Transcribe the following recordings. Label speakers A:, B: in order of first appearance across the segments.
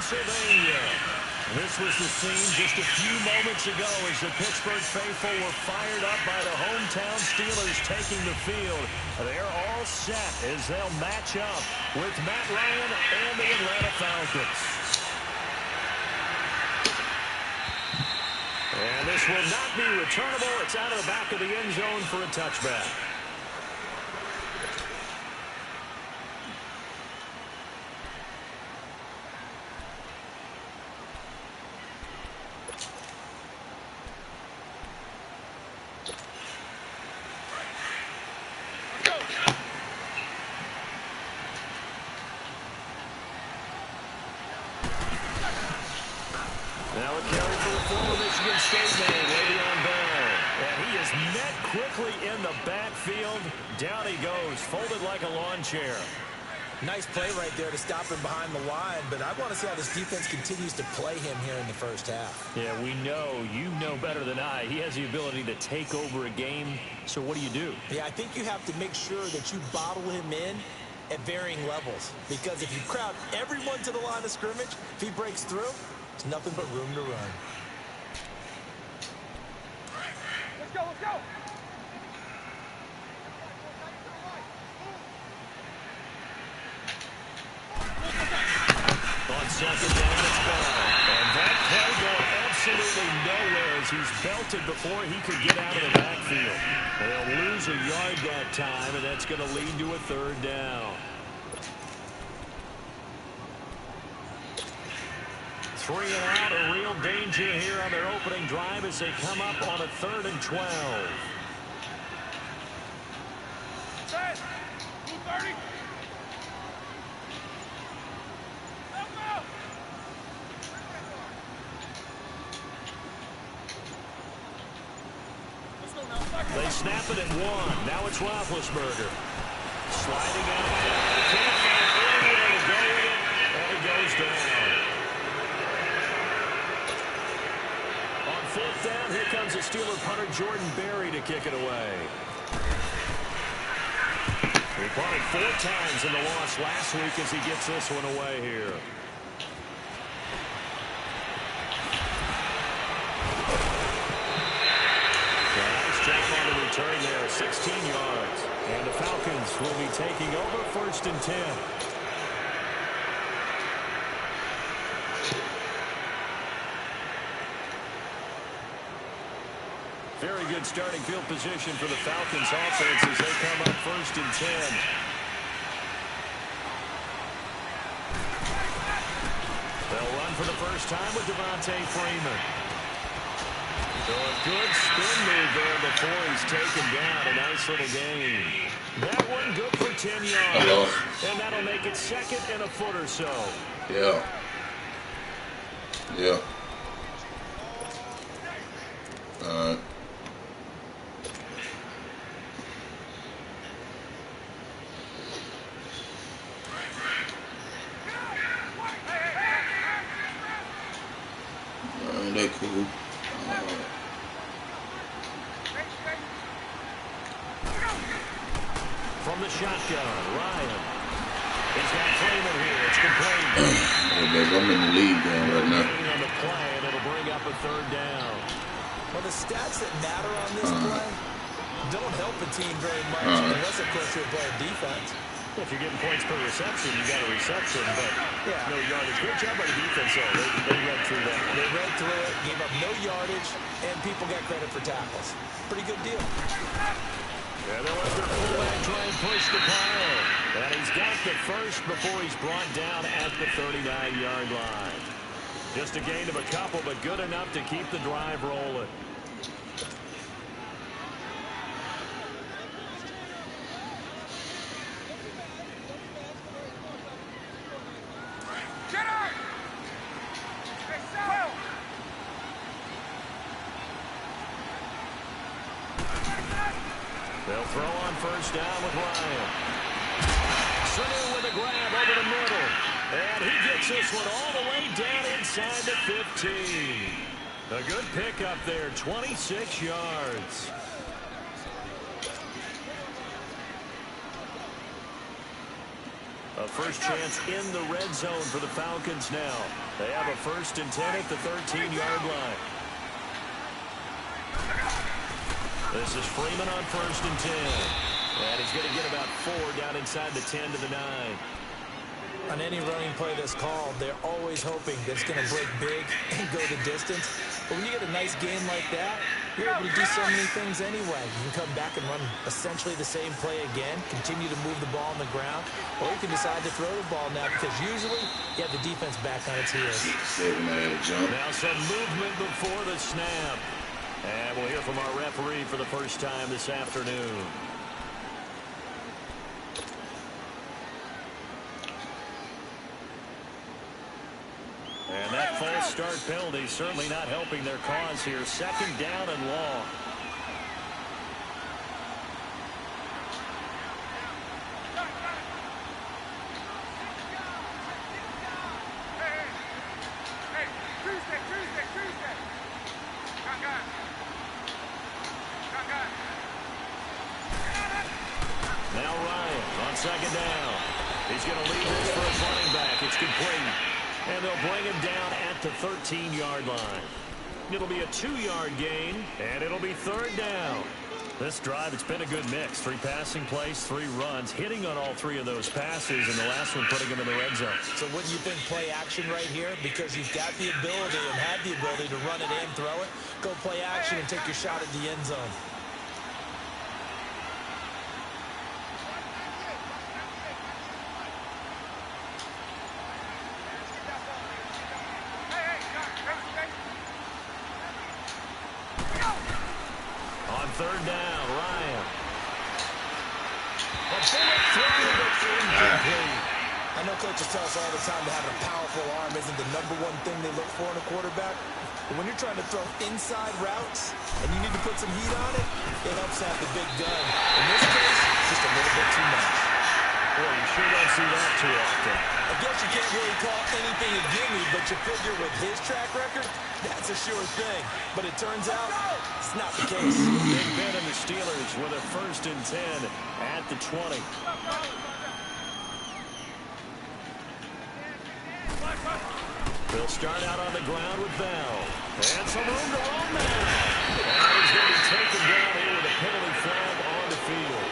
A: Pennsylvania. This was the scene just a few moments ago as the Pittsburgh faithful were fired up by the hometown Steelers taking the field. They're all set as they'll match up with Matt Ryan and the Atlanta Falcons. And this will not be returnable. It's out of the back of the end zone for a touchback. Now a carry for the former Michigan State man, Le'Veon Bell. And he is met quickly in the backfield. Down he goes, folded like a lawn chair.
B: Nice play right there to stop him behind the line, but I want to see how this defense continues to play him here in the first half.
A: Yeah, we know, you know better than I, he has the ability to take over a game. So what do?
B: Yeah, I think you have to make sure that you bottle him in at varying levels, because if you crowd everyone to the line of scrimmage, if he breaks through, there's nothing but room to run.
C: Let's go, let's go!
A: On second down, it's Bell. And that play going absolutely nowhere as he's belted before he could get out of the backfield. They'll lose a yard that time, and that's going to lead to a third down. 3 and out, a real danger here on their opening drive as they come up on a 3rd and 12.
C: Set! 230!
A: They snap it at 1. Now it's Roethlisberger. Sliding out. Can't find anywhere to go with it. And he goes down. On 4th down, here comes the Steeler punter Jordan Berry to kick it away. He punted 4 times in the loss last week as he gets this one away here. Return there, 16 yards. And the Falcons will be taking over 1st and 10. Very good starting field position for the Falcons offense as they come up 1st and 10. They'll run for the first time with Devontae Freeman. So a good spin move there before he's taken down. A nice little gain. That one good for 10 yards.
D: Hello.
A: And that'll make it 2nd and a foot or so.
D: Yeah. Yeah. All right. They cool.
A: From the shotgun, Ryan. He's got Freeman here. It's complete.
D: Hey, baby, I'm in the lead game right now.
A: On the play, and it'll bring up a 3rd down.
B: Well, the stats that matter on this play don't help a team very much unless, of course, you're playing defense.
A: If you're getting points per reception, you got a reception, but no yardage. Good job by the defense, though. They read through that.
B: They read through it, gave up no yardage, and people got credit for tackles. Pretty good deal.
A: Yeah, they'll let their fullback try and push the pile. And he's got the first before he's brought down at the 39-yard line. Just a gain of a couple, but good enough to keep the drive rolling. They'll throw on 1st down with Ryan. Sanu with a grab over the middle. And he gets this one all the way down inside the 15. A good pickup there, 26 yards. A first chance in the red zone for the Falcons now. They have a 1st and 10 at the 13-yard line. This is Freeman on 1st and 10. And he's going to get about 4 down inside the 10 to the 9.
B: On any running play that's called, they're always hoping that it's going to break big and go the distance. But when you get a nice game like that, you're able to do so many things anyway. You can come back and run essentially the same play again, continue to move the ball on the ground, or you can decide to throw the ball now because usually you have the defense back on its heels.
A: Now some movement before the snap. And we'll hear from our referee for the first time this afternoon. And that false start penalty certainly not helping their cause here. 2nd down and long. Now Ryan on 2nd down. He's going to leave this for his running back. It's complete. And they'll bring him down at the 13-yard line. It'll be a 2-yard gain, and it'll be 3rd down. This drive, it's been a good mix. 3 passing plays, 3 runs, hitting on all 3 of those passes, and the last one putting him in the red zone.
B: So wouldn't you think play action right here? Because you've got the ability and have the ability to run it and throw it. Go play action and take your shot at the end zone.
A: On 3rd down, Ryan. A bullet throw that's incomplete.
B: I know coaches tell us all the time that having a powerful arm isn't the #1 thing they look for in a quarterback. But when you're trying to throw inside routes and you need to put some heat on it, it helps to have the big gun. In this case, just a little bit too much.
A: Boy, you sure don't see that too often.
B: I guess you can't really call anything a gimme, but you figure with his track record, that's a sure thing. But it turns out it's not the case.
A: Big Ben and the Steelers with a 1st and 10 at the 20. They'll start out on the ground with Bell. And some room to run now. And he's going to be taken down here with a penalty flag on the field.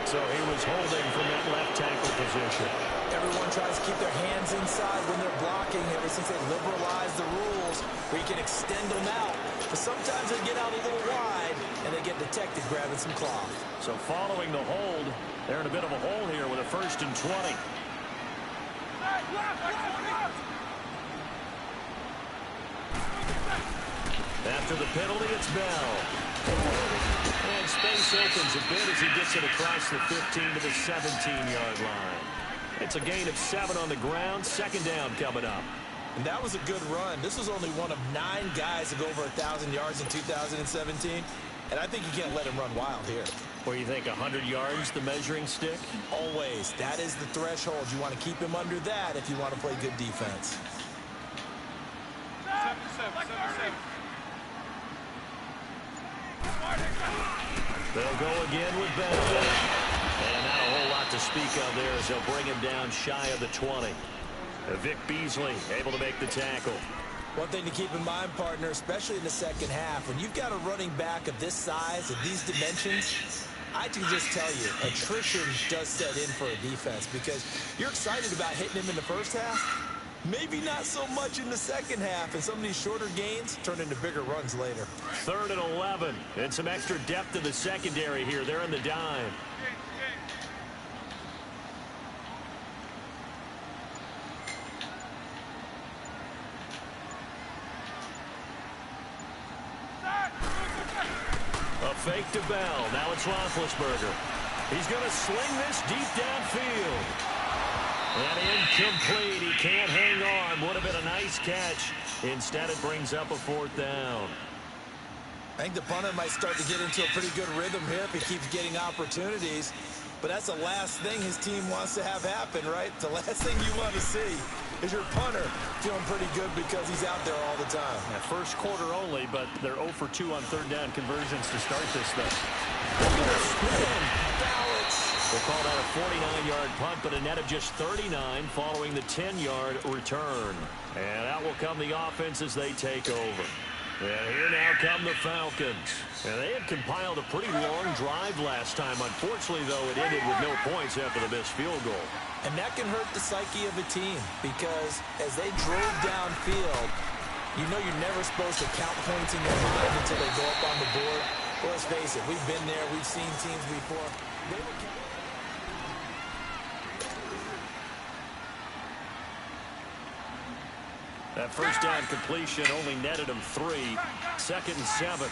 A: So he was holding from that left tackle position.
B: Everyone tries to keep their hands inside when they're blocking ever since they liberalized the rules where you can extend them out. But sometimes they get out a little wide and they get detected grabbing some cloth.
A: So following the hold, they're in a bit of a hole here with a 1st and 20. After the penalty, it's Bell. And space opens a bit as he gets it across the 15 to the 17-yard line. It's a gain of 7 on the ground. 2nd down coming up.
B: And that was a good run. This was only one of 9 guys to go over 1,000 yards in 2017. And I think you can't let him run wild here.
A: Where you think 100 yards, the measuring stick?
B: Always. That is the threshold. You want to keep him under that if you want to play good defense.
C: 7-7.
A: They'll go again with Bell. And not a whole lot to speak of there as they'll bring him down shy of the 20. Vic Beasley able to make the tackle.
B: One thing to keep in mind, partner, especially in the second half, when you've got a running back of this size, of these dimensions, I can just tell you, attrition does set in for a defense because you're excited about hitting him in the first half. Maybe not so much in the second half, and some of these shorter gains turn into bigger runs later.
A: 3rd and 11, and some extra depth in the secondary here. They're in the dime. A fake to Bell. Now it's Roethlisberger. He's going to sling this deep downfield. And incomplete. He can't hang on. Would have been a nice catch. Instead, it brings up a 4th down.
B: I think the punter might start to get into a pretty good rhythm here if he keeps getting opportunities. But that's the last thing his team wants to have happen, right? The last thing you want to see is your punter feeling pretty good because he's out there all the time.
A: Yeah, first quarter only, but they're 0 for 2 on 3rd down conversions to start this thing.
B: Spin, balance,
A: We'll call that a 49-yard punt, but a net of just 39 following the 10-yard return. And out will come the offense as they take over. And here now come the Falcons. And they had compiled a pretty long drive last time. Unfortunately, though, it ended with no points after the missed field goal.
B: And that can hurt the psyche of a team because as they drove downfield, you know you're never supposed to count points in your mind until they go up on the board. Well, let's face it, we've been there. We've seen teams before. They were
A: that first down completion only netted them 3. 2nd and 7.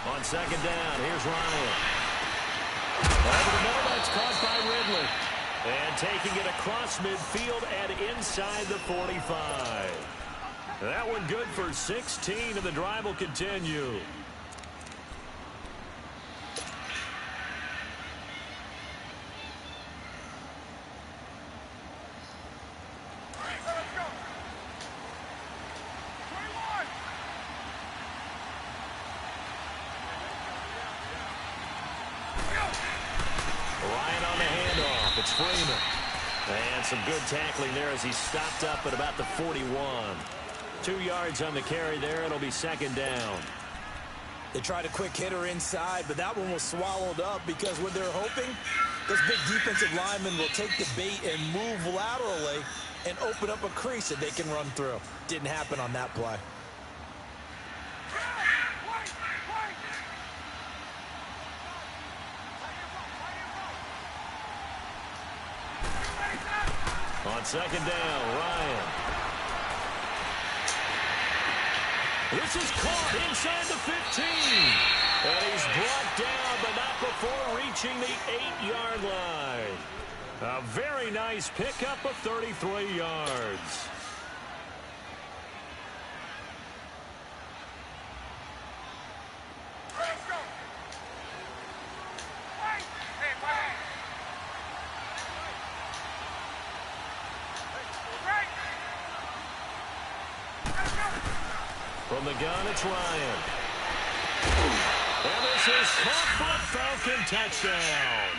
A: On 2nd down, here's Ryan. Over the middle, that's caught by Ridley. And taking it across midfield and inside the 45. That one good for 16, and the drive will continue. Ryan on the handoff. It's Freeman. And some good tackling there as he stopped up at about the 41. 2 yards on the carry there. It'll be 2nd down.
B: They tried a quick hitter inside, but that one was swallowed up because what they're hoping, those big defensive linemen will take the bait and move laterally and open up a crease that they can run through. Didn't happen on that play.
A: On 2nd down, Ryan. This is caught inside the 15. And he's brought down, but not before reaching the 8-yard line. A very nice pickup of 33 yards. From the gun, it's Ryan. And this is caught for a Falcon touchdown.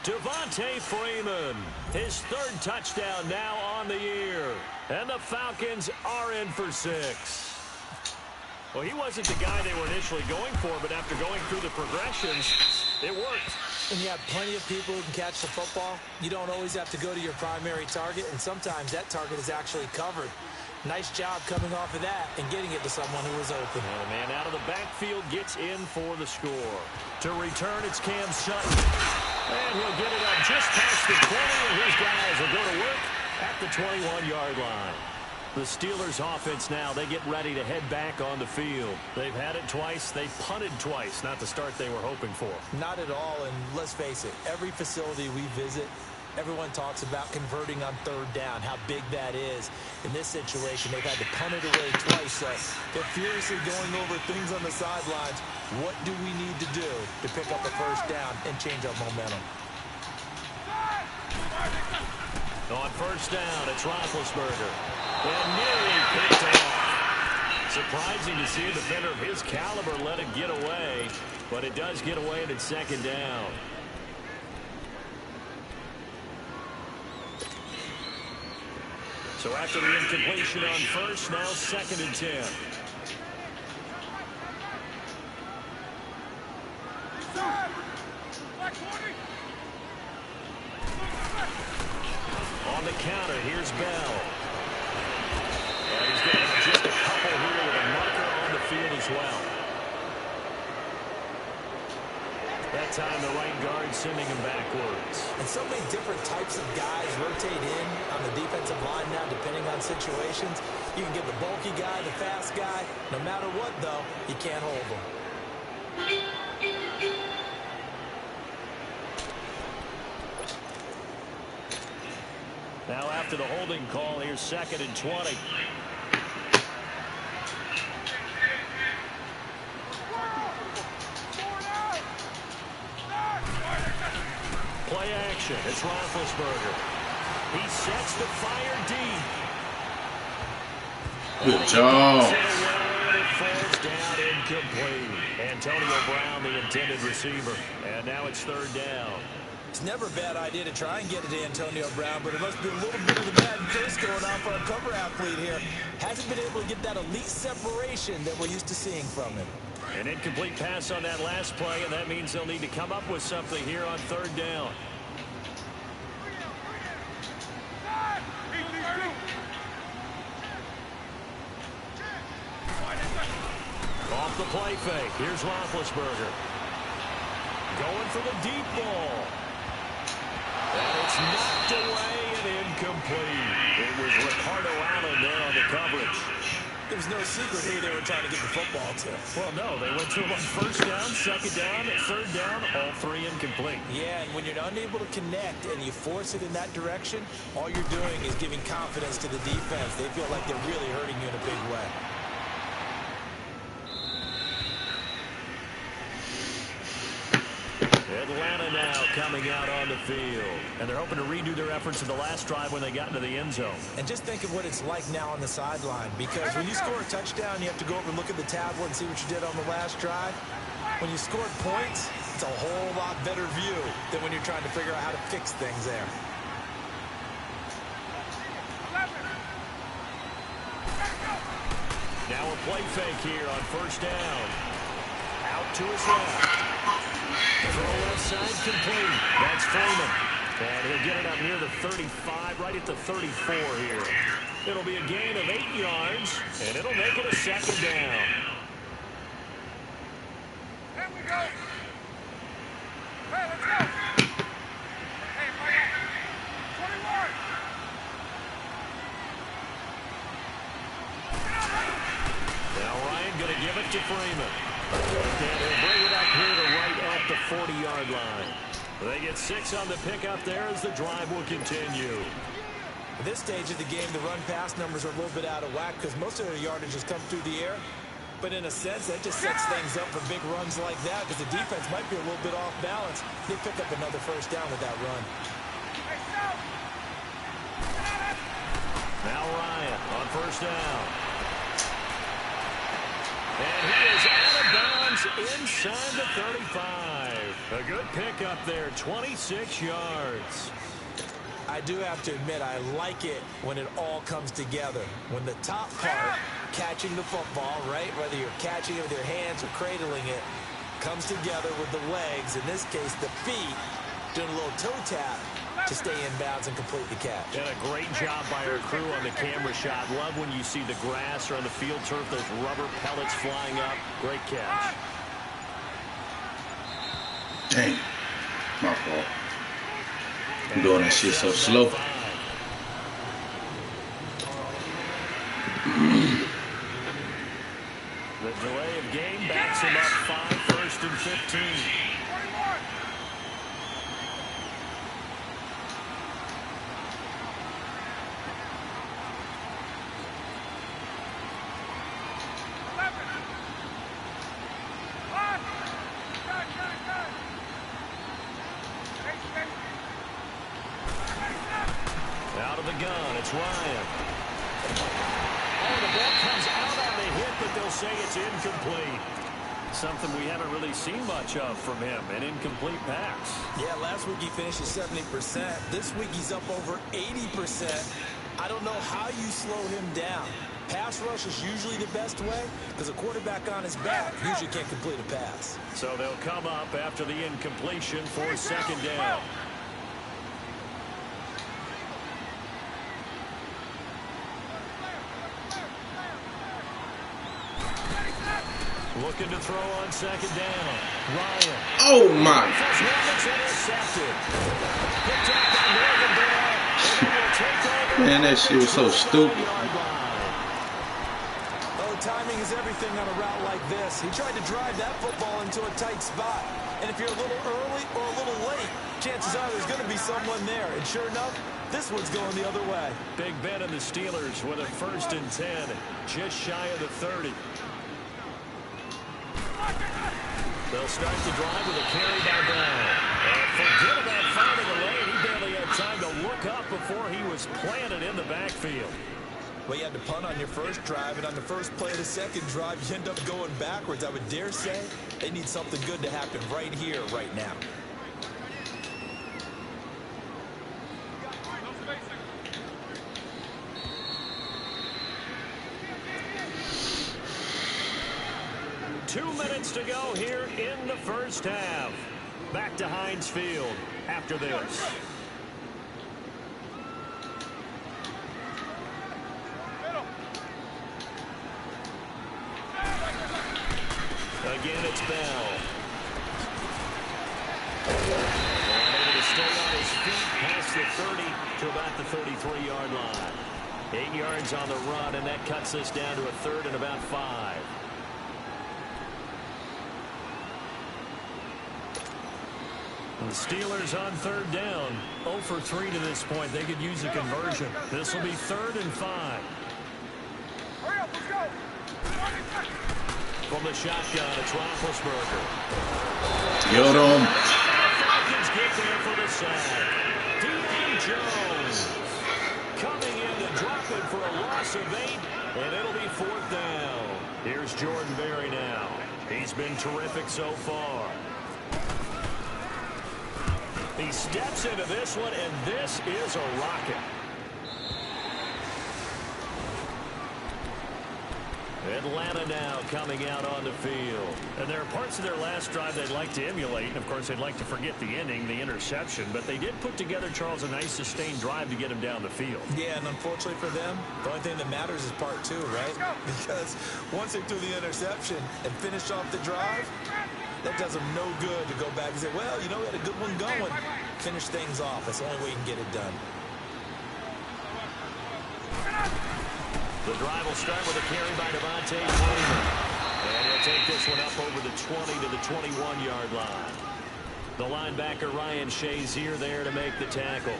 A: Devontae Freeman, his 3rd touchdown now on the year. And the Falcons are in for 6. Well, he wasn't the guy they were initially going for, but after going through the progressions, it worked.
B: When you have plenty of people who can catch the football, you don't always have to go to your primary target, and sometimes that target is actually covered. Nice job coming off of that and getting it to someone who was open.
A: And the man out of the backfield gets in for the score. To return, it's Cam Sutton. And he'll get it up just past the 20, and his guys will go to work at the 21-yard line. The Steelers offense now, they get ready to head back on the field. They've had it twice. They punted twice. Not the start they were hoping for.
B: Not at all, and let's face it, every facility we visit, everyone talks about converting on 3rd down, how big that is. In this situation, they've had to punt it away twice, so they're furiously going over things on the sidelines. What do we need to do to pick up a 1st down and change our momentum?
A: On 1st down, it's Roethlisberger. And nearly picked off. Surprising to see a defender of his caliber let it get away, but it does get away and it's 2nd down. So after the incompletion on 1st, now 2nd and 10. On the counter, here's Bell. And he's going to have just a couple here with a marker on the field as well. That time, the right guard sending him backwards.
B: And so many different types of guys rotate in on the defensive line now, depending on situations. You can get the bulky guy, the fast guy. No matter what, though, you can't hold them.
A: Now after the holding call, here's 2nd and 20. Play play action. It's Roethlisberger. He sets the fire deep.
D: Good job.
A: It falls down incomplete. Antonio Brown, the intended receiver. And now it's third down.
B: It's never a bad idea to try and get it to Antonio Brown, but it must be a little bit of the Madden curse going on for our cover athlete here. Hasn't been able to get that elite separation that we're used to seeing from him.
A: An incomplete pass on that last play, and that means they'll need to come up with something here on third down. Off the play fake. Here's Roethlisberger. Going for the deep ball. And it's knocked away and incomplete. It was Ricardo Allen there on the coverage.
B: There was no secret who they were trying to get the football to.
A: Well, no, they went to him on first down, second down, third down, all three incomplete.
B: Yeah, and when you're unable to connect and you force it in that direction, all you're doing is giving confidence to the defense. They feel like they're really hurting you in a big way.
A: Atlanta now coming out on the field. And they're hoping to redo their efforts in the last drive when they got into the end zone.
B: And just think of what it's like now on the sideline, because when you score a touchdown, you have to go over and look at the tablet and see what you did on the last drive. When you scored points, it's a whole lot better view than when you're trying to figure out how to fix things there.
A: Now a play fake here on first down. Out to his left. Throw left side complete. That's Freeman. And he'll get it up near the 35, right at the 34 here. It'll be a gain of 8 yards, and it'll make it a second down.
C: There we go. Hey, let's go. Hey, play that. 21.
A: Now Ryan going to give it to Freeman. And he'll bring it up here to right at the 40-yard line. They get 6 on the pickup there as the drive will continue.
B: At this stage of the game, the run-pass numbers are a little bit out of whack because most of their yardage has come through the air. But in a sense, that just sets things up for big runs like that because the defense might be a little bit off balance. They pick up another first down with that run.
A: Now Ryan on first down. And he is out of bounds inside the 35. A good pickup there, 26 yards.
B: I do have to admit, I like it when it all comes together. When the top part, catching the football, right, whether you're catching it with your hands or cradling it, comes together with the legs, in this case the feet, doing a little toe tap to stay in bounds and complete the catch.
A: And a great job by our crew on the camera shot. Love when you see the grass or on the field turf, those rubber pellets flying up. Great catch.
D: Dang. My fault. I'm doing that shit so slow.
A: The delay of game backs him up 5, first and 15. Out of the gun, it's Ryan. Oh, the ball comes out on the hit, but they'll say it's incomplete. Something we haven't really seen much of from him, an incomplete pass.
B: Yeah, last week he finished at 70%. This week he's up over 80%. I don't know how you slow him down. Pass rush is usually the best way because a quarterback on his back usually can't complete a pass.
A: So they'll come up after the incompletion for second down. Looking to throw on second down. Ryan.
D: Oh, my. Man, that shit was so stupid.
B: Oh, timing is everything on a route like this. He tried to drive that football into a tight spot. And if you're a little early or a little late, chances are there's going to be someone there. And sure enough, this one's going the other way.
A: Big Ben and the Steelers with a first and 10, just shy of the 30. They'll start the drive with a carry by Brown. And forget about finding a was planted in the backfield.
B: Well, you had to punt on your first drive, and on the first play of the second drive, you end up going backwards. I would dare say they need something good to happen right here, right now.
A: Two minutes to go here in the first half. Back to Heinz Field after this. Again, it's Bell. Able to stay on his feet past the 30 to about the 33-yard line. 8 yards on the run, and that cuts us down to a third and about 5. The Steelers on third down. 0 for 3 to this point. They could use a conversion. This will be 3rd and 5.
C: Hurry up, let's go.
A: From the shotgun, it's Roethlisberger.
D: Killed him.
A: Falcons get there for the sack. Dean Jones coming in to drop it for a loss of 8, and it'll be 4th down. Here's Jordan Berry now. He's been terrific so far. He steps into this one, and this is a rocket. Atlanta now coming out on the field. And there are parts of their last drive they'd like to emulate. And, of course, they'd like to forget the ending, the interception. But they did put together, Charles, a nice sustained drive to get him down the field.
B: Yeah, and unfortunately for them, the only thing that matters is part 2, right? Because once they do the interception and finish off the drive, that does them no good to go back and say, well, you know, we had a good one going. Finish things off. That's the only way you can get it done.
A: The drive will start with a carry by Devontae Freeman. And he'll take this one up over the 20 to the 21-yard line. The linebacker Ryan Shazier there to make the tackle.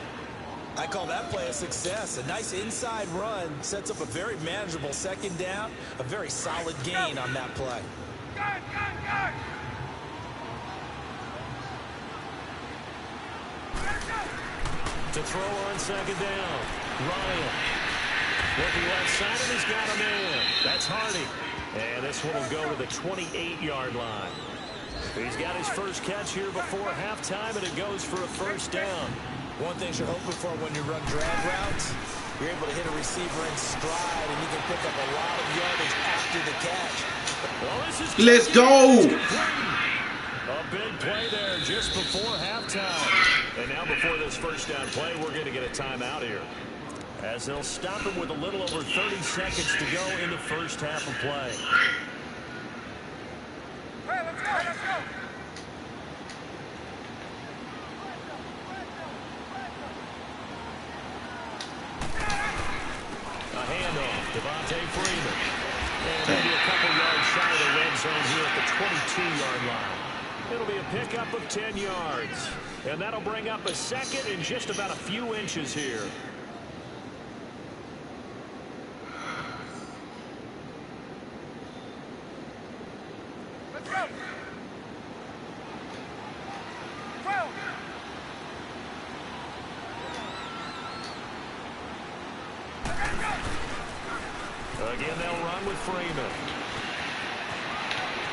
B: I call that play a success. A nice inside run sets up a very manageable second down. A very solid gain on that play.
C: Gun.
A: To throw on second down. Ryan. Looking left side, and he's got him in. That's Hardy. And this one will go to the 28-yard line. He's got his first catch here before halftime, and it goes for a first down.
B: One thing you're hoping for when you run drag routes, you're able to hit a receiver in stride, and you can pick up a lot of yardage after the catch.
A: Well, this is
D: Let's go.
A: A big play there just before halftime. And now before this first down play, we're going to get a timeout here, as they'll stop him with a little over 30 seconds to go in the first half of play.
C: Hey, let's go.
A: A handoff, Devontae Freeman. And maybe a couple yards shy of the red zone here at the 22-yard line. It'll be a pickup of 10 yards. And that'll bring up a second in just about a few inches here.
C: Let's go. 12.
A: Again, they'll run with Freeman.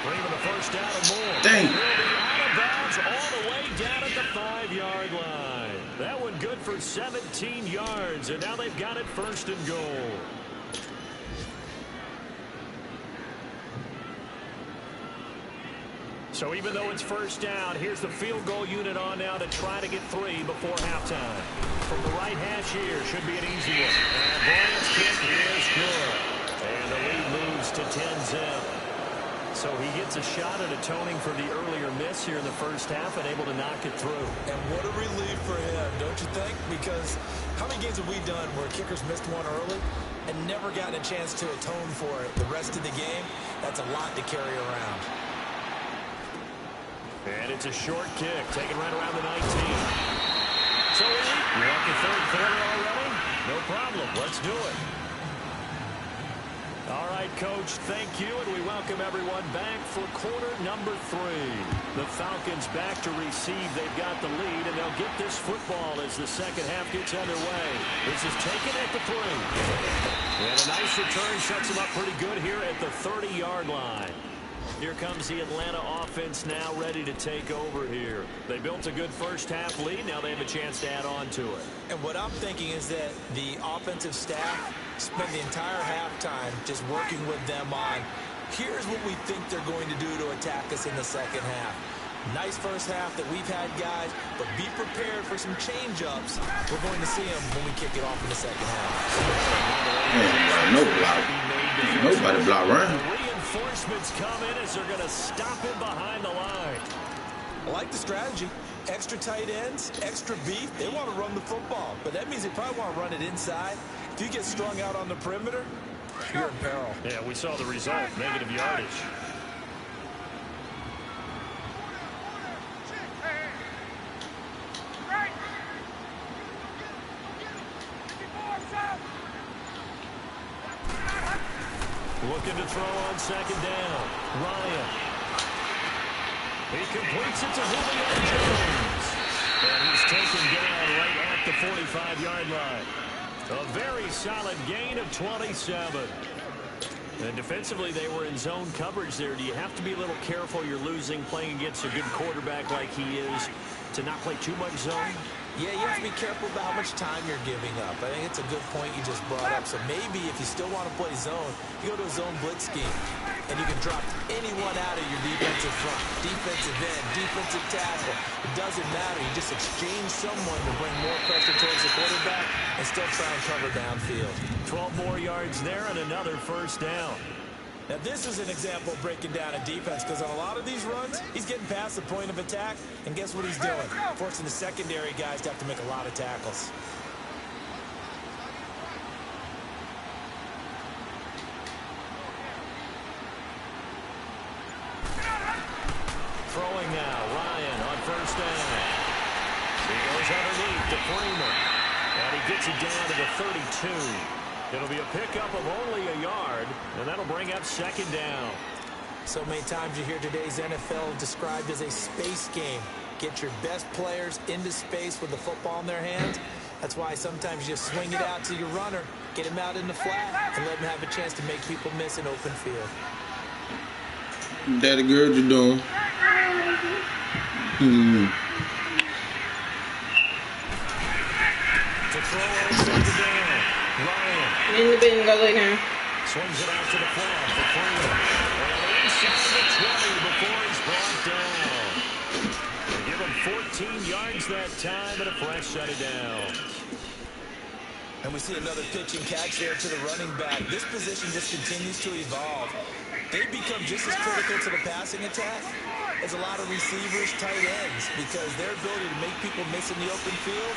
A: Freeman the first down and more.
D: Dang.
A: He'll be out of bounds all the way down at the 5-yard line. That one good for 17 yards, and now they've got it first and goal. So even though it's first down, here's the field goal unit on now to try to get 3 before halftime. From the right hash here, should be an easy one. And Bryant's kick is good. And the lead moves to 10-zip. So he gets a shot at atoning for the earlier miss here in the first half and able to knock it through.
B: And what a relief for him, don't you think? Because how many games have we done where kickers missed one early and never gotten a chance to atone for it the rest of the game? That's a lot to carry around.
A: And it's a short kick, taken right around the 19. So you're at the third quarter already? No problem. Let's do it. All right, Coach, thank you, and we welcome everyone back for quarter number 3. The Falcons back to receive. They've got the lead, and they'll get this football as the second half gets underway. This is taken at the 3. And a nice return sets them up pretty good here at the 30-yard line. Here comes the Atlanta offense now ready to take over here. They built a good first half lead. Now they have a chance to add on to it.
B: And what I'm thinking is that the offensive staff spent the entire halftime just working with them on, here's what we think they're going to do to attack us in the second half. Nice first half that we've had, guys, but be prepared for some change-ups. We're going to see them when we kick it off in the second half.
D: No block. Nobody block run.
A: Reinforcements come in as they're going to stop him behind the line.
B: I like the strategy. Extra tight ends, extra beef. They want to run the football, but that means they probably want to run it inside. If you get strung out on the perimeter, you're in peril.
A: Yeah, we saw the result, negative yardage. Looking to throw on second down. Ryan. He completes it to Julio Jones. And he's taken down right at the 45-yard line. A very solid gain of 27. And defensively, they were in zone coverage there. Do you have to be a little careful you're losing playing against a good quarterback like he is to not play too much zone?
B: Yeah, you have to be careful about how much time you're giving up. I think it's a good point you just brought up. So maybe if you still want to play zone, you go to a zone blitz scheme. And you can drop anyone out of your defensive front. Defensive end, defensive tackle. It doesn't matter. You just exchange someone to bring more pressure towards the quarterback and still try and cover downfield.
A: 12 more yards there and another first down.
B: Now, this is an example of breaking down a defense because on a lot of these runs, he's getting past the point of attack, and guess what he's doing? Forcing the secondary guys to have to make a lot of tackles.
A: Throwing now, Ryan on first down. He goes underneath to Freeman, and he gets it down to the 32. It'll be a pickup of only a yard, and that'll bring up second down.
B: So many times you hear today's NFL described as a space game. Get your best players into space with the football in their hands. That's why sometimes you just swing it out to your runner, get him out in the flat, and let him have a chance to make people miss an open field.
D: Daddy girl, what you doing?
A: To throw on second down. Ryan.
E: In the bin, go lay down.
A: Swings it out to the flat for Freeman. And inside the 20 before he's brought down. They give him 14 yards that time and a fresh set of downs.
B: And we see another pitch and catch there to the running back. This position just continues to evolve. They become just as critical to the passing attack as a lot of receivers, tight ends, because their ability to make people miss in the open field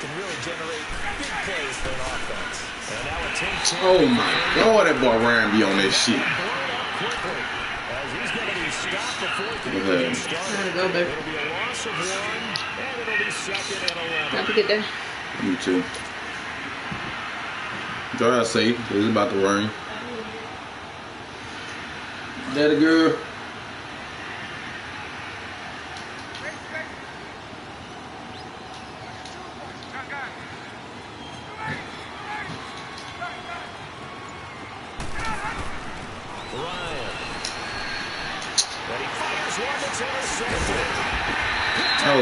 B: can really generate big plays for an offense.
A: And now a take.
D: Oh my God, that boy Ryan be on that shit.
A: As he's going to be stopped before he can
D: Okay.
A: get started.
E: Gotta go, baby.
A: It'll be a loss of 1, and it'll be second and 11.
E: Have a good day.
D: You too. Drive safe, it's about to rain. Daddy girl.
A: Ryan. And he fires one that's intercepted.
D: Oh,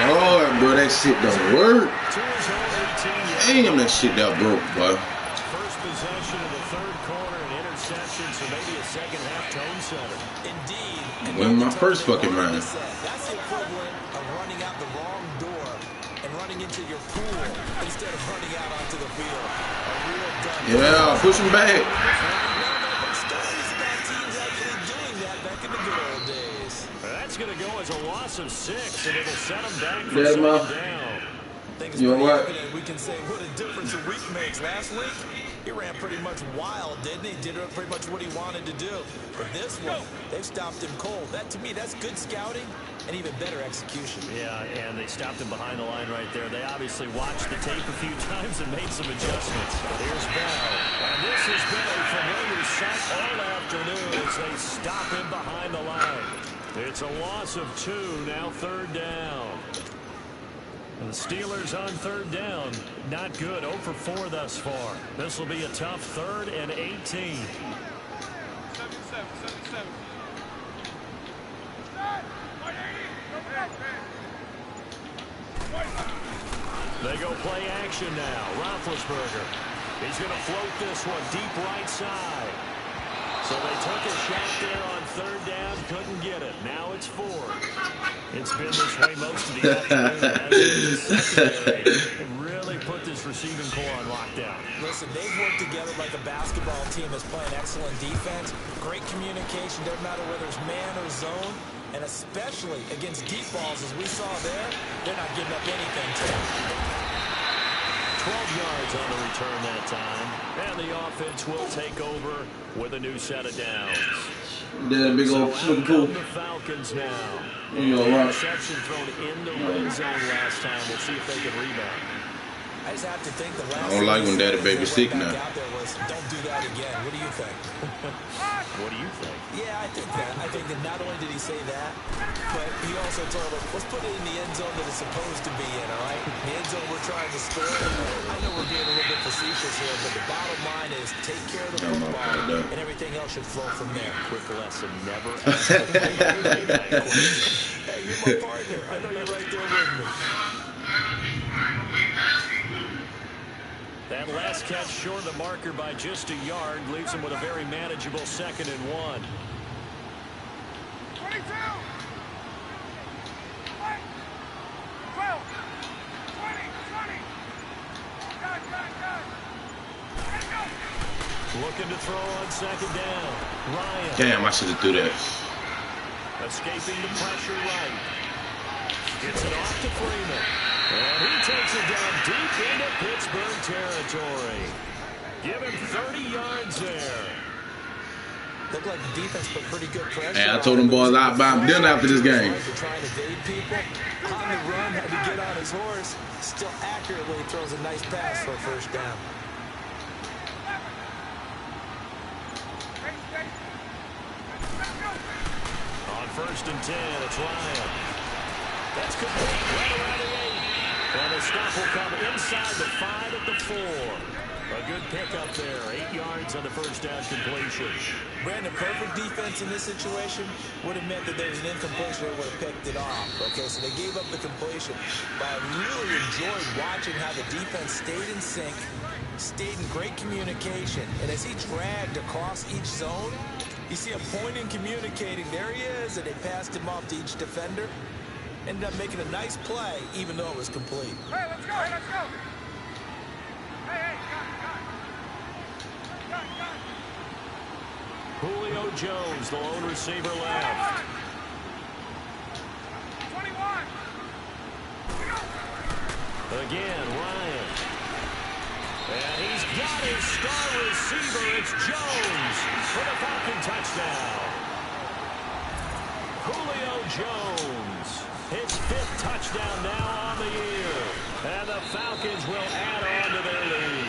D: Lord, bro, that shit don't work.
A: To his own 18 yards.
D: Damn, that shit that broke, boy.
A: First possession of the third quarter, an interception, so maybe a second half tone setter.
B: Indeed. And
D: Well, my first fucking round.
B: that's the equivalent of running out the wrong door and running into your pool instead of running out onto the field. A real gun.
D: Yeah, push him back.
B: Stories about teams actually doing that back in the good old days.
A: That's going to go as a loss of 6, and it'll set him back for
D: Yeah,
A: second
D: Ma.
A: down.
B: I think it's
D: You know
B: pretty
D: what?
B: evident we can say what a difference a week makes. Last week, He ran pretty much wild, didn't he? Did pretty much what he wanted to do. But this one, they've stopped him cold. That, to me, that's good scouting and even better execution.
A: Yeah, and they stopped him behind the line right there. They obviously watched the tape a few times and made some adjustments. Here's Bell. And this has been a familiar sight all afternoon as they stop him behind the line. It's a loss of 2, now 3rd down. And the Steelers on 3rd down, not good, 0 for 4 thus far. This will be a tough 3rd and 18.
C: 77.
A: They go play action now. Roethlisberger. He's going to float this one deep right side. So they took a shot there on 3rd down, couldn't get it. Now it's 4. It's been this way most of the afternoon. They really put this receiving core on lockdown.
B: Listen, they've worked together like a basketball team that's playing excellent defense. Great communication, doesn't matter whether it's man or zone. And especially against deep balls, as we saw there, they're not giving up anything to them.
A: 12 yards on the return that time. And the offense will take over with a new set of downs.
D: Yeah, big old swimming pool.
A: The Falcons now.
D: You know, right.
A: Interception thrown in the red zone last time. We'll see if they can rebound.
B: I just have to think the last
D: I don't like when daddy baby sick now.
B: out there was, don't do that again. What do you think?
A: What do you think?
B: Yeah, I think that. I think that not only did he say that, but he also told him, let's put it in the end zone that it's supposed to be in, all right? The end zone we're trying to score. I know we're being a little bit facetious here, but the bottom line is take care of the football, and everything else should flow from there.
A: Quick lesson, never ask a quarterback question.
B: Hey, you're my partner. I know you're right there with me.
A: That last catch short of the marker by just a yard leaves him with a very manageable 2nd and 1.
C: 22. 12. 20. Gun. Let's go.
A: Looking to throw on 2nd down. Ryan.
D: Damn, I should have do that.
A: Escaping the pressure right. Gets it off to Freeman. And he takes it down deep into Pittsburgh territory. Give him 30 yards there.
B: Looked like the defense put pretty good pressure.
D: Hey, I told them boys I'd buy them dinner after this game.
B: Trying to evade people. On the run, had to get on his horse. Still accurately throws a nice pass for a 1st down.
A: On 1st and 10, it's Ryan. That's complete right around the 8. And the stop will come inside the 5 at the 4. A good pickup there. 8 yards on the 1st down completion.
B: Brandon, perfect defense in this situation would have meant that there was an incompletion. They would have picked it off. Okay, so they gave up the completion. But I really enjoyed watching how the defense stayed in sync, stayed in great communication. And as he dragged across each zone, you see him pointing, communicating. There he is, and they passed him off to each defender. Ended up making a nice play, even though it was complete.
C: Hey, let's go. Hey, gun.
A: Julio Jones, the lone receiver left.
C: 21.
A: Again, Ryan. And he's got his star receiver. It's Jones for the Falcon touchdown. Julio Jones, his 5th touchdown now on the year. And the Falcons will add on to their lead.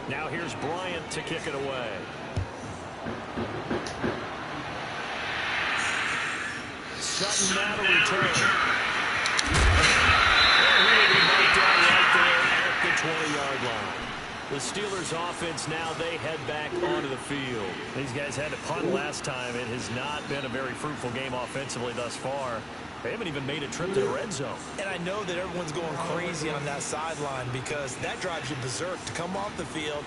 A: Now here's Bryant to kick it away. Sutton now to return. And he will be marked down right there at the 20-yard line. The Steelers offense now, they head back onto the field. These guys had to punt last time. It has not been a very fruitful game offensively thus far. They haven't even made a trip to the red zone.
B: And I know that everyone's going crazy on that sideline because that drives you berserk to come off the field,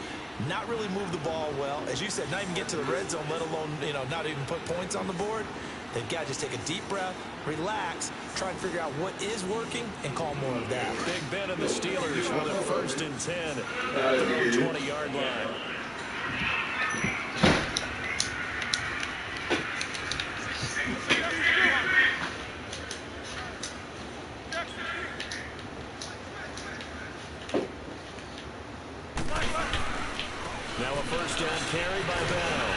B: not really move the ball well. As you said, not even get to the red zone, let alone, not even put points on the board. They've got to just take a deep breath, relax, try and figure out what is working, and call more of that.
A: Big Ben and the Steelers with a 1st and 10 at the 20-yard line. first down carry by Bell.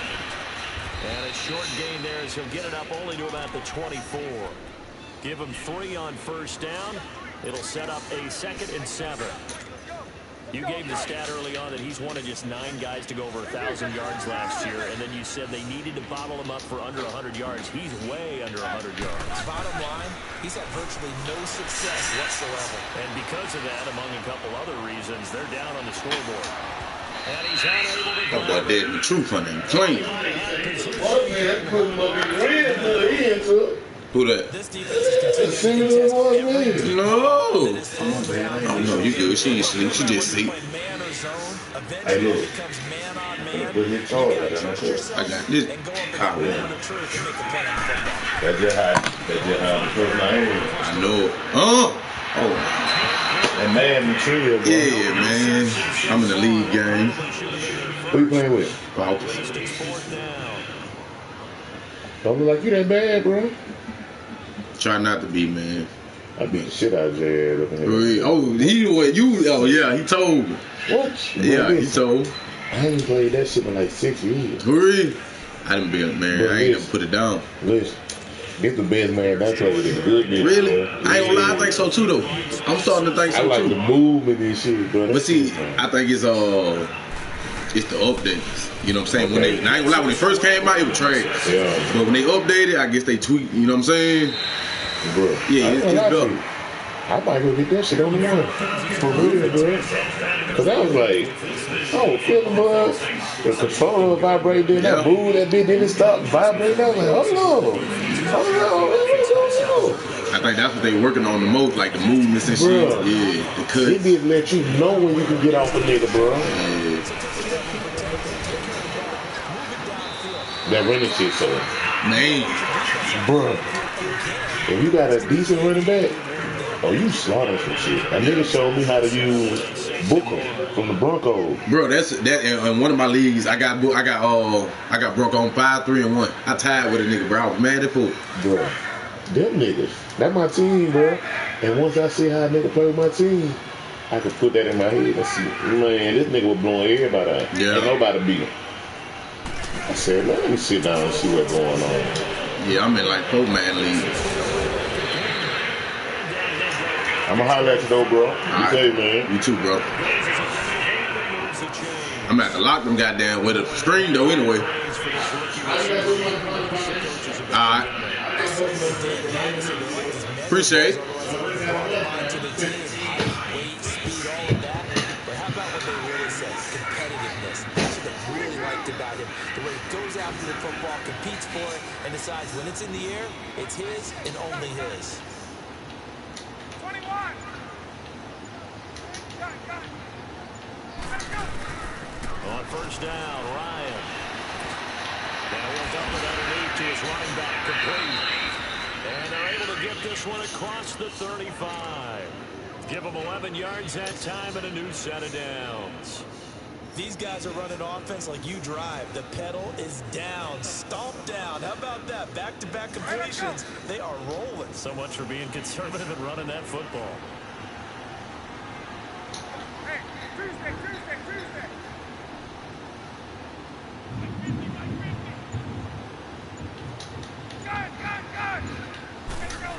A: And a short gain there as he'll get it up only to about the 24. Give him 3 on first down. It'll set up a 2nd and 7. You gave the stat early on that he's one of just 9 guys to go over 1,000 yards last year, and then you said they needed to bottle him up for under 100 yards. He's way under 100 yards.
B: Bottom line, he's had virtually no success whatsoever.
A: And because of that, among a couple other reasons, they're down on the scoreboard. And he's unable to
D: That boy dead in the truth on him. Clean. Who that?
B: This defense is continuing to contest every
D: No.
B: Oh,
D: no, you good. She ain't sleep. She just sleep.
B: Man or zone,
E: Hey,
B: eventually
E: look.
B: it becomes man on man.
E: Put his toe out there, that's it.
D: I got this.
B: And go up and
D: How?
B: down the truth and make a play on football.
E: That's just how the first name.
D: I know it. Oh.
E: And man, the trio, bro.
D: Yeah, man. I'm in the league game.
E: Who you playing with?
D: Falcons.
E: Don't look like you that bad, bro.
D: Try not to be, man.
E: I beat the shit out of your ass up in here.
D: Oh, oh yeah, he told me.
E: What?
D: Yeah,
E: Bro,
D: he
E: listen,
D: told.
E: I ain't played that shit in like 6 years.
D: Hurry. I didn't be a man.
E: Bro,
D: I ain't
E: listen.
D: gonna put it down.
E: Listen, it's the best man I played in. Good nigga,
D: Really?
E: bro.
D: I ain't gonna lie, I think so too though. I'm starting to think
E: I
D: so
E: like
D: too.
E: the movement and shit, bro.
D: But
E: That's
D: see,
E: it,
D: I think it's the updates. You know what I'm saying? When
E: Okay.
D: they, I ain't gonna lie, when they first came out, it was trash.
E: Yeah.
D: But when they updated, I guess they tweak. You know what I'm saying?
E: bro.
D: Yeah, it's better.
E: I might go get that shit on the one. For real, bro. Cause I was like, oh, feeling, bro. The controller vibrated,
D: Yeah.
E: I moved that bitch, then it stopped vibrating. I was like, oh no.
D: I think that's what they working on the most, like the movements and shit.
E: Bruh.
D: Yeah, the cut.
E: It did let you know when you can get off the nigga, bro.
D: Yeah.
E: That running shit, so.
D: Man,
E: Bro, if you got a decent running back, oh, you slaughter some shit. That nigga showed me how to use Booker from the Broncos.
D: bro, that's that. In one of my leagues, I got Bronco on 5-3-1. I tied with a nigga, bro. I was mad at fool.
E: Bro, them niggas, that my team, bro. And once I see how a nigga play with my team, I can put that in my head and see, man, this nigga was blowing everybody out.
D: Yeah.
E: Ain't nobody beat him. I said, let me sit down and see what's going on.
D: Yeah, I'm in like 4-man league.
E: I'ma holler at you though, bro. You
D: Alright.
E: say, man.
D: You too, bro. I'm at to lock them goddamn with a screen though anyway. Alright. Appreciate it.
B: After the football, competes for it, and decides when it's in the air, it's his and only his.
C: 21. Got it. Let's go.
A: On first down, Ryan. Now he'll dump it underneath to his running back, complete. And they're able to get this one across the 35. Give him 11 yards that time and a new set of downs.
B: These guys are running offense like you drive. The pedal is down, stomp down. How about that? Back-to-back completions. They are rolling.
A: So much for being conservative and running that football.
C: Hey, Tuesday. Good. Let's go.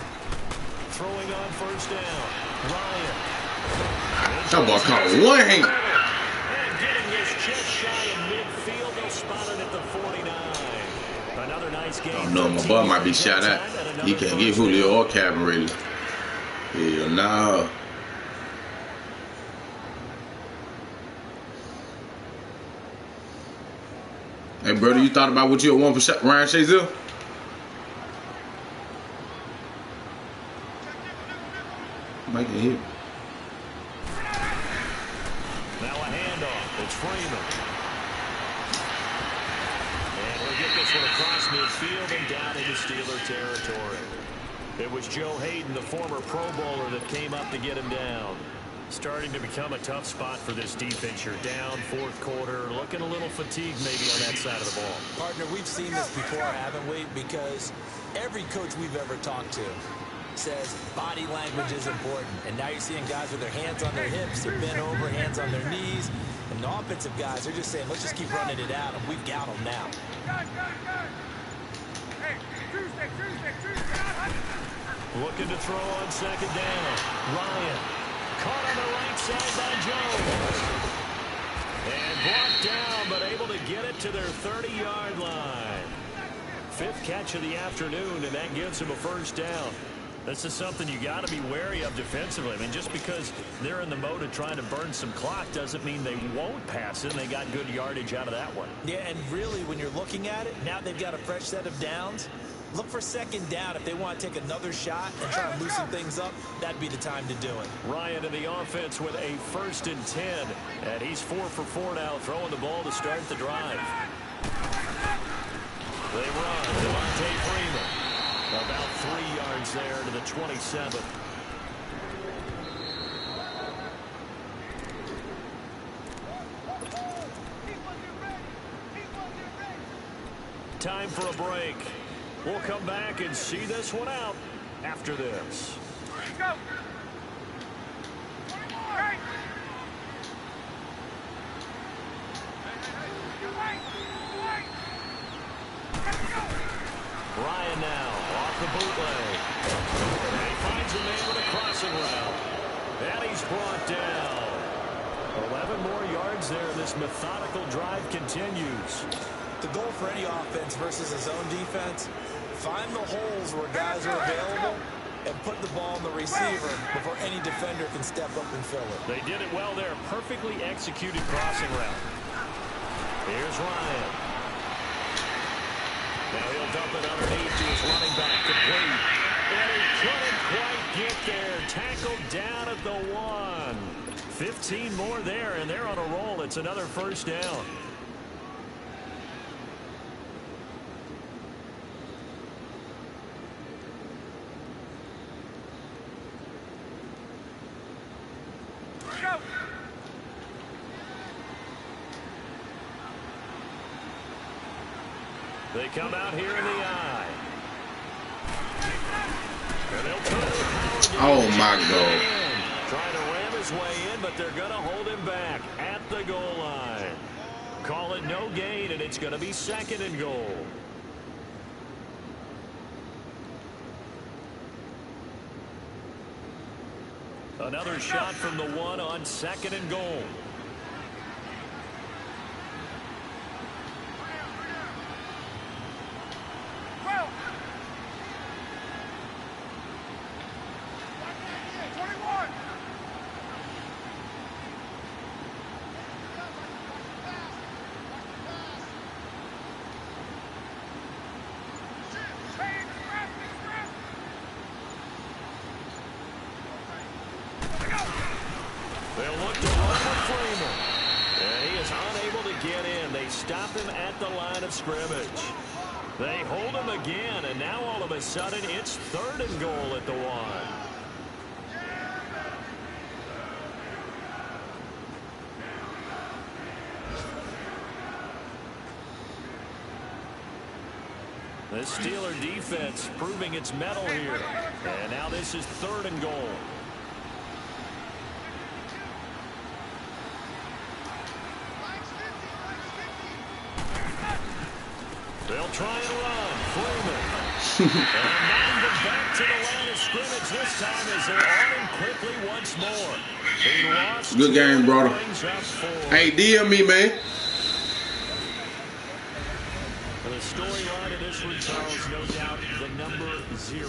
A: Throwing on first down, Ryan.
D: That boy caught one hand.
A: And getting this just shy of midfield. They'll spot it at the 49. Another nice game.
D: Oh no, my boy might be shot at. He can't get Julio or Calvin ready. Yeah, nah. Hey, brother, you thought about what you want for Ryan Shazier? Might get hit.
A: Now a handoff. It's Freeman. And we'll get this one across midfield and down into Steeler territory. It was Joe Hayden, the former Pro Bowler, that came up to get him down. Starting to become a tough spot for this defense. You're down, fourth quarter, looking a little fatigued maybe on that side of the ball.
B: Partner, we've seen this before, haven't we? Because every coach we've ever talked to, says body language is important. And now you're seeing guys with their hands on their hips, they're bent over, hands on their knees. And the offensive guys, they're just saying, let's just keep running it out, and we've got them now.
C: Good. Hey, Tuesday.
A: Looking to throw on second down. Ryan caught on the right side by Jones. And brought down, but able to get it to their 30-yard line. 5th catch of the afternoon, and that gives him a first down. This is something you got to be wary of defensively. I mean, just because they're in the mode of trying to burn some clock doesn't mean they won't pass it, and they got good yardage out of that one.
B: Yeah, and really, when you're looking at it, now they've got a fresh set of downs. Look for second down. If they want to take another shot and try to loosen things up, that'd be the time to do it.
A: Ryan in the offense with a 1st and 10. And he's 4 for 4 now, throwing the ball to start the drive. They run. Devontae Freeman. About 3 yards there to the 27th. Time for a break. We'll come back and see this one out after this.
C: Go. 21.
A: Ryan now off the bootleg. And he finds a man with a crossing route. And he's brought down. 11 more yards there. This methodical drive continues.
B: The goal for any offense versus a zone defense, find the holes where guys are available and put the ball on the receiver before any defender can step up and fill it.
A: They did it well there. Perfectly executed crossing route. Here's Ryan. Now he'll dump it underneath to his running back, complete. And he couldn't quite get there. Tackled down at the 1. 15 more there, and they're on a roll. It's another first down.
C: Go.
A: They come out here in the eye. And they'll turn the power
D: Oh,
A: game.
D: my God.
A: Trying to ram his way in, but they're going to hold him back at the goal line. Call it no gain, and it's going to be 2nd and goal. Another shot from the 1 on 2nd and goal.
C: Well. 21. Hey, express.
A: They'll look to run with Freeman. And he is unable to get in. They stop him at the line of scrimmage. They hold him again, and now all of a sudden it's 3rd and goal at the 1. The Steeler defense proving its mettle here. And now this is 3rd and goal. They'll try and run. Freeman. And now back to the line of scrimmage this time as they're on him quickly once more. He lost.
D: Good game, brother. Hey, DM me, man.
A: The storyline of this one, Charles, no doubt the number 0.